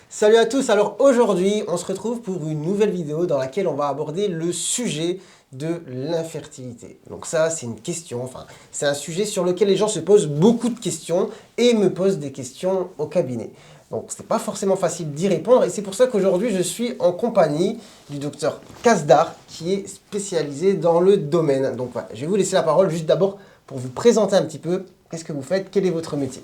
Salut à tous, alors aujourd'hui on se retrouve pour une nouvelle vidéo dans laquelle on va aborder le sujet de l'infertilité. Donc ça c'est une question, c'est un sujet sur lequel les gens se posent beaucoup de questions et me posent des questions au cabinet. Donc c'est pas forcément facile d'y répondre et c'est pour ça qu'aujourd'hui je suis en compagnie du docteur Kasdar qui est spécialisé dans le domaine. Donc voilà, je vais vous laisser la parole juste d'abord pour vous présenter un petit peu qu'est-ce que vous faites, quel est votre métier.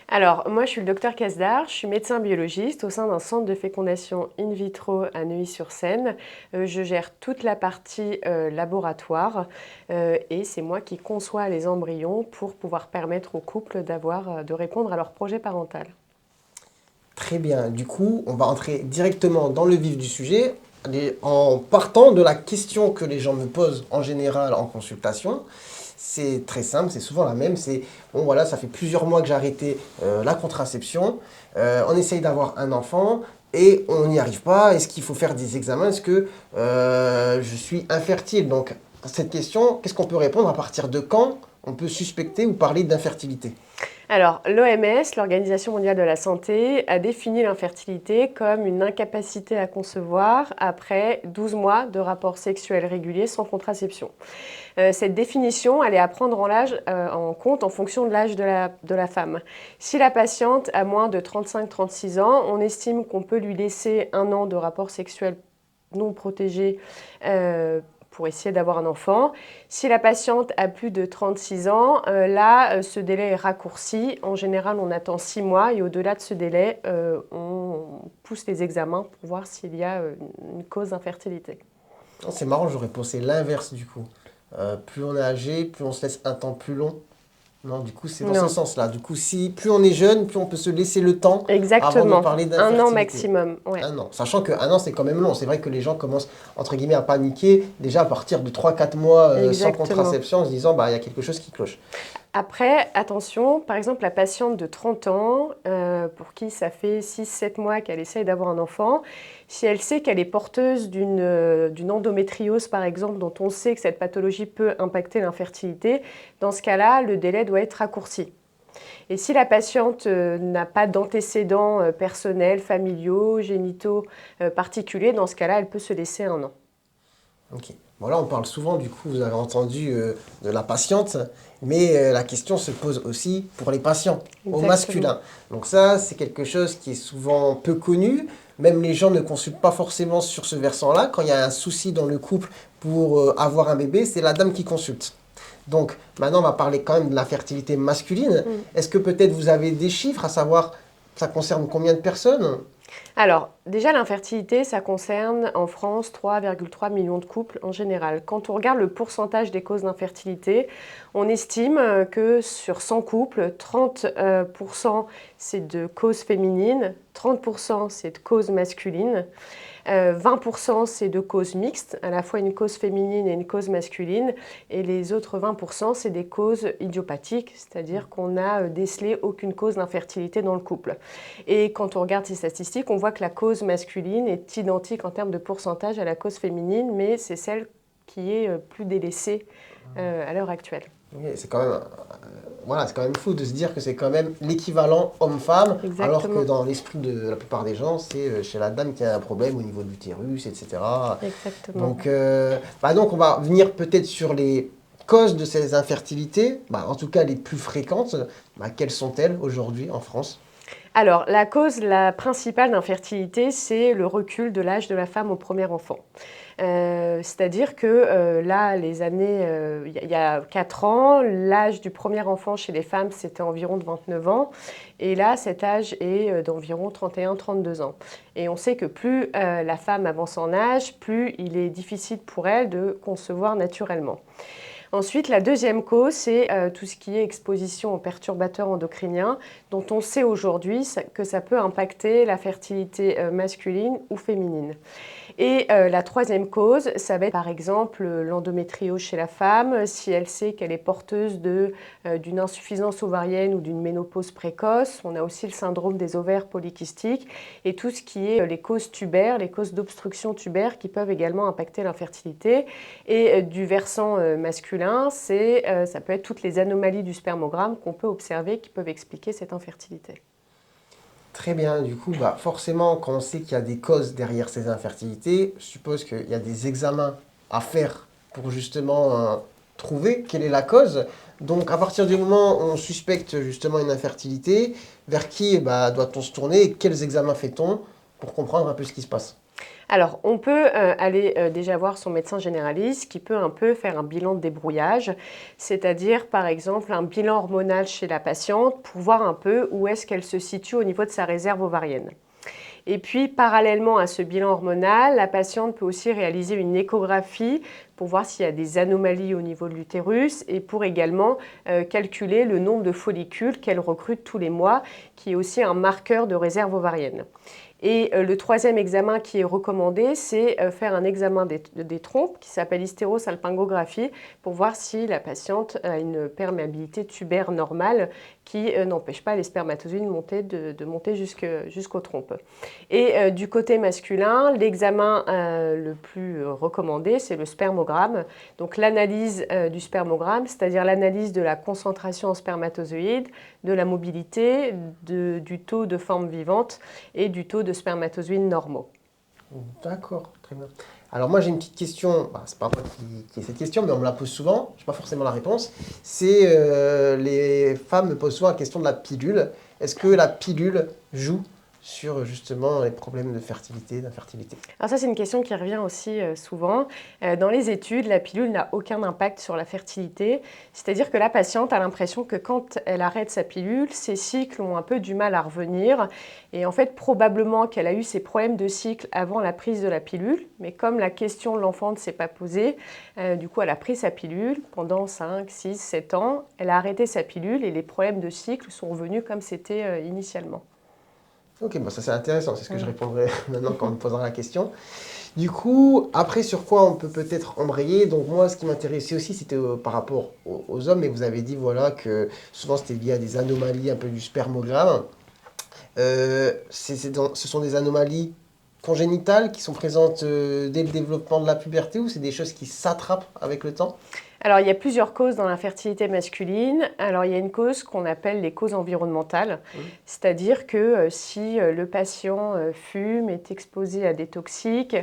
Alors, moi, je suis le docteur Kasdar, je suis médecin biologiste au sein d'un centre de fécondation in vitro à Neuilly-sur-Seine. Je gère toute la partie laboratoire et c'est moi qui conçois les embryons pour pouvoir permettre aux couples de répondre à leur projet parental. Très bien, du coup, on va entrer directement dans le vif du sujet en partant de la question que les gens me posent en général en consultation. C'est très simple, c'est souvent la même, c'est bon voilà, ça fait plusieurs mois que j'ai arrêté la contraception, on essaye d'avoir un enfant et on n'y arrive pas, est-ce qu'il faut faire des examens, est-ce que je suis infertile? Donc à cette question, qu'est-ce qu'on peut répondre, à partir de quand on peut suspecter ou parler d'infertilité? Alors, l'OMS, l'Organisation mondiale de la santé, a défini l'infertilité comme une incapacité à concevoir après 12 mois de rapports sexuels réguliers sans contraception. Cette définition, elle est à prendre en compte en fonction de l'âge de la femme. Si la patiente a moins de 35-36 ans, on estime qu'on peut lui laisser 1 an de rapports sexuels non protégés pour essayer d'avoir un enfant. Si la patiente a plus de 36 ans, ce délai est raccourci. En général, on attend 6 mois et au-delà de ce délai, on pousse les examens pour voir s'il y a une cause d'infertilité. Oh, c'est marrant, j'aurais pensé l'inverse du coup. Plus on est âgé, plus on se laisse un temps plus long. Non, du coup, c'est dans ce Non, sens-là. Du coup, si plus on est jeune, plus on peut se laisser le temps avant de exactement. parler 1 an d'infertilité. maximum, ouais. Un an. Sachant qu'un an, c'est quand même long. C'est vrai que les gens commencent, entre guillemets, à paniquer déjà à partir de 3 4 mois sans Exactement. contraception en se disant, bah, il y a quelque chose qui cloche. Après, attention, par exemple, la patiente de 30 ans, pour qui ça fait 6-7 mois qu'elle essaye d'avoir un enfant, si elle sait qu'elle est porteuse d'une endométriose, par exemple, dont on sait que cette pathologie peut impacter l'infertilité, dans ce cas-là, le délai doit être raccourci. Et si la patiente n'a pas d'antécédents personnels, familiaux, génitaux particuliers, dans ce cas-là, elle peut se laisser 1 an. Ok. Bon, là, on parle souvent, du coup, vous avez entendu de la patiente, mais la question se pose aussi pour les patients, au Exactement. masculin. Donc ça, c'est quelque chose qui est souvent peu connu. Même les gens ne consultent pas forcément sur ce versant-là. Quand il y a un souci dans le couple pour avoir un bébé, c'est la dame qui consulte. Donc maintenant, on va parler quand même de la fertilité masculine. Mm. Est-ce que peut-être vous avez des chiffres, à savoir, ça concerne combien de personnes? Alors, déjà, l'infertilité, ça concerne en France 3,3 millions de couples en général. Quand on regarde le pourcentage des causes d'infertilité, on estime que sur 100 couples, 30% c'est de causes féminines, 30% c'est de causes masculines. 20% c'est de causes mixtes, à la fois une cause féminine et une cause masculine, et les autres 20% c'est des causes idiopathiques, c'est-à-dire qu'on n'a décelé aucune cause d'infertilité dans le couple. Et quand on regarde ces statistiques, on voit que la cause masculine est identique en termes de pourcentage à la cause féminine, mais c'est celle qui est plus délaissée à l'heure actuelle. Oui, c'est quand même, voilà, c'est quand même fou de se dire que c'est quand même l'équivalent homme-femme, alors que Exactement, dans l'esprit de la plupart des gens, c'est chez la dame qui a un problème au niveau de l'utérus, etc. exactement. Donc on va venir peut-être sur les causes de ces infertilités, bah, en tout cas les plus fréquentes. Bah, quelles sont-elles aujourd'hui en France? Alors, la cause la principale d'infertilité, c'est le recul de l'âge de la femme au premier enfant. C'est-à-dire que là, il y a 4 ans, l'âge du premier enfant chez les femmes, c'était environ de 29 ans. Et là, cet âge est d'environ 31-32 ans. Et on sait que plus la femme avance en âge, plus il est difficile pour elle de concevoir naturellement. Ensuite, la deuxième cause, c'est tout ce qui est exposition aux perturbateurs endocriniens, dont on sait aujourd'hui que ça peut impacter la fertilité masculine ou féminine. Et la troisième cause, ça va être par exemple l'endométriose chez la femme, si elle sait qu'elle est porteuse d'une insuffisance ovarienne ou d'une ménopause précoce. On a aussi le syndrome des ovaires polykystiques et tout ce qui est les causes tubaires, les causes d'obstruction tubaire qui peuvent également impacter l'infertilité. Et du versant masculin, ça peut être toutes les anomalies du spermogramme qu'on peut observer qui peuvent expliquer cette infertilité. Très bien, du coup, bah, forcément, quand on sait qu'il y a des causes derrière ces infertilités, je suppose qu'il y a des examens à faire pour justement trouver quelle est la cause. Donc, à partir du moment où on suspecte justement une infertilité, vers qui bah, doit-on se tourner et quels examens fait-on pour comprendre un peu ce qui se passe? Alors, on peut aller déjà voir son médecin généraliste qui peut un peu faire un bilan de débrouillage, c'est-à-dire par exemple un bilan hormonal chez la patiente pour voir un peu où est-ce qu'elle se situe au niveau de sa réserve ovarienne. Et puis, parallèlement à ce bilan hormonal, la patiente peut aussi réaliser une échographie pour voir s'il y a des anomalies au niveau de l'utérus et pour également calculer le nombre de follicules qu'elle recrute tous les mois, qui est aussi un marqueur de réserve ovarienne. Et le troisième examen qui est recommandé, c'est faire un examen des trompes qui s'appelle hystérosalpingographie pour voir si la patiente a une perméabilité tubaire normale qui n'empêche pas les spermatozoïdes de monter jusqu'aux trompes. Et du côté masculin, l'examen le plus recommandé, c'est le spermogramme. Donc l'analyse du spermogramme, c'est-à-dire l'analyse de la concentration en spermatozoïdes, de la mobilité, du taux de forme vivante et du taux de spermatozoïdes normaux. D'accord, très bien. Alors moi j'ai une petite question, bah, c'est pas moi qui ai cette question, mais on me la pose souvent, je n'ai pas forcément la réponse. C'est les femmes me posent souvent la question de la pilule. Est-ce que la pilule joue sur justement les problèmes de fertilité, d'infertilité? Alors ça, c'est une question qui revient aussi souvent. Dans les études, la pilule n'a aucun impact sur la fertilité. C'est-à-dire que la patiente a l'impression que quand elle arrête sa pilule, ses cycles ont un peu du mal à revenir. Et en fait, probablement qu'elle a eu ses problèmes de cycle avant la prise de la pilule. Mais comme la question de l'enfant ne s'est pas posée, du coup, elle a pris sa pilule pendant 5, 6, 7 ans. Elle a arrêté sa pilule et les problèmes de cycle sont revenus comme c'était initialement. Ok, bon, ça c'est intéressant, c'est ce que je répondrai maintenant quand on me posera la question. Du coup, après sur quoi on peut peut-être embrayer, donc moi ce qui m'intéressait aussi c'était par rapport aux hommes, mais vous avez dit voilà que souvent c'était lié à des anomalies un peu du spermogramme. Ce sont des anomalies congénitales qui sont présentes dès le développement de la puberté ou c'est des choses qui s'attrapent avec le temps? Alors, il y a plusieurs causes dans l'infertilité masculine. Alors, il y a une cause qu'on appelle les causes environnementales, c'est-à-dire que si le patient fume, est exposé à des toxiques,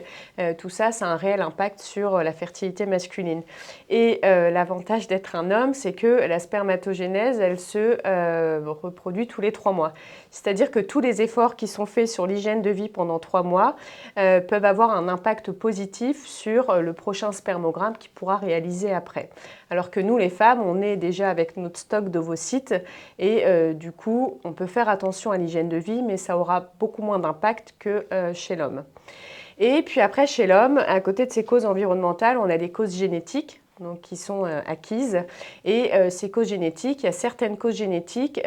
tout ça, ça a un réel impact sur la fertilité masculine. Et l'avantage d'être un homme, c'est que la spermatogénèse, elle se reproduit tous les 3 mois. C'est-à-dire que tous les efforts qui sont faits sur l'hygiène de vie pendant 3 mois peuvent avoir un impact positif sur le prochain spermogramme qu'il pourra réaliser après. Alors que nous, les femmes, on est déjà avec notre stock d'ovocytes et du coup, on peut faire attention à l'hygiène de vie, mais ça aura beaucoup moins d'impact que chez l'homme. Et puis après, chez l'homme, à côté de ces causes environnementales, on a des causes génétiques. Donc, qui sont acquises. Et ces causes génétiques, il y a certaines causes génétiques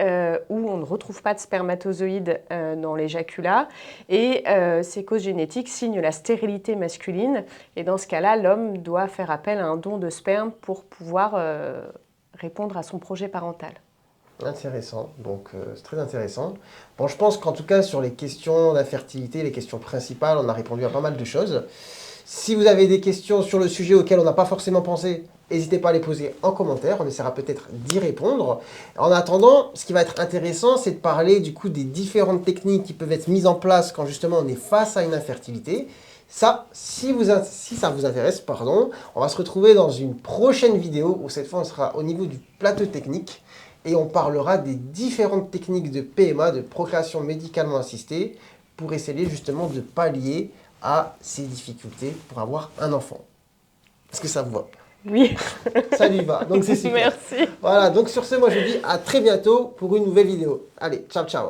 où on ne retrouve pas de spermatozoïdes dans l'éjaculat. Et ces causes génétiques signent la stérilité masculine. Et dans ce cas-là, l'homme doit faire appel à un don de sperme pour pouvoir répondre à son projet parental. Intéressant, donc c'est très intéressant. Bon, je pense qu'en tout cas sur les questions d'infertilité, les questions principales, on a répondu à pas mal de choses. Si vous avez des questions sur le sujet auquel on n'a pas forcément pensé, n'hésitez pas à les poser en commentaire, on essaiera peut-être d'y répondre. En attendant, ce qui va être intéressant, c'est de parler du coup des différentes techniques qui peuvent être mises en place quand justement on est face à une infertilité. Ça, si ça vous intéresse, pardon, on va se retrouver dans une prochaine vidéo où cette fois on sera au niveau du plateau technique et on parlera des différentes techniques de PMA, de procréation médicalement assistée, pour essayer justement de pallier à ces difficultés pour avoir un enfant. Est-ce que ça vous va? Oui. Ça lui va, donc c'est super. Merci. Voilà, donc sur ce, moi je vous dis à très bientôt pour une nouvelle vidéo. Allez, ciao ciao.